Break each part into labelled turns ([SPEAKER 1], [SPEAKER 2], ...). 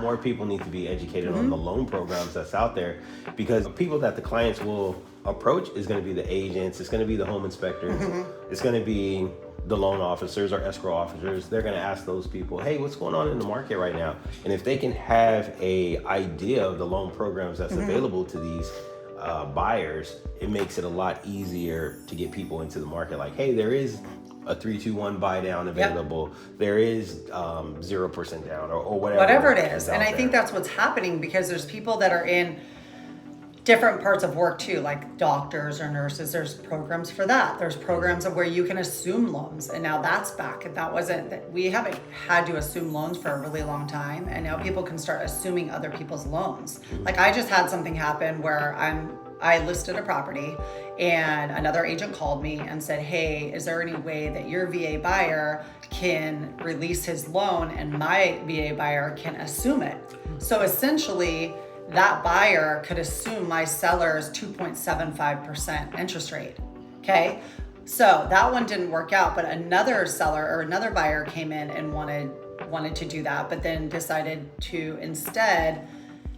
[SPEAKER 1] more people need to be educated on the loan programs that's out there, because the people that the clients will approach is going to be the agents, it's going to be the home inspectors, it's going to be the loan officers or escrow officers. They're going to ask those people, hey, what's going on in the market right now? And if they can have a idea of the loan programs that's available to these buyers, it makes it a lot easier to get people into the market. Like, hey, there is a 3-2-1 buy down available. There is 0% down or whatever
[SPEAKER 2] it is. And I think that's what's happening, because there's people that are in different parts of work too, like doctors or nurses. There's programs for that. There's programs of where you can assume loans, and now that's back. We haven't had to assume loans for a really long time, and now people can start assuming other people's loans. Like, I just had something happen where I listed a property, and another agent called me and said, hey, is there any way that your VA buyer can release his loan and my VA buyer can assume it? So essentially, that buyer could assume my seller's 2.75% interest rate. Okay. So that one didn't work out, but another seller or another buyer came in and wanted to do that, but then decided to instead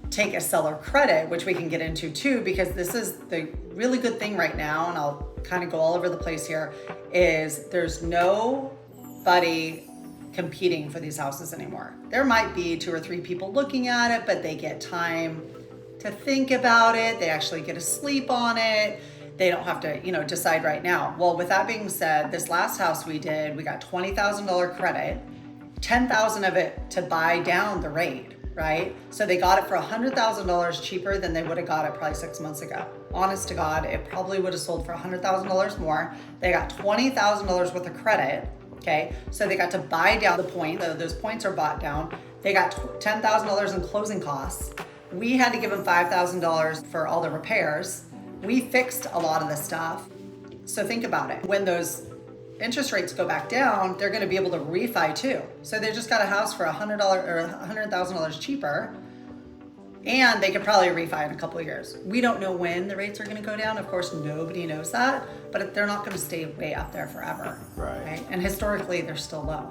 [SPEAKER 2] take a seller credit, which we can get into too, because this is the really good thing right now. And I'll kind of go all over the place here, is there's nobody competing for these houses anymore. There might be 2 or 3 people looking at it, but they get time to think about it. They actually get to sleep on it. They don't have to, decide right now. Well, with that being said, this last house we did, we got $20,000 credit, $10,000 of it to buy down the rate, right? So they got it for $100,000 cheaper than they would have got it probably 6 months ago. Honest to God, it probably would have sold for $100,000 more. They got $20,000 worth of credit. Okay, so they got to buy down the point. Those points are bought down. They got $10,000 in closing costs. We had to give them $5,000 for all the repairs. We fixed a lot of the stuff. So think about it. When those interest rates go back down, they're going to be able to refi too. So they just got a house for $100 or $100,000 cheaper, and they could probably refi in a couple of years. We don't know when the rates are going to go down. Of course, nobody knows that, but they're not going to stay way up there forever.
[SPEAKER 1] Right.
[SPEAKER 2] And historically, they're still low.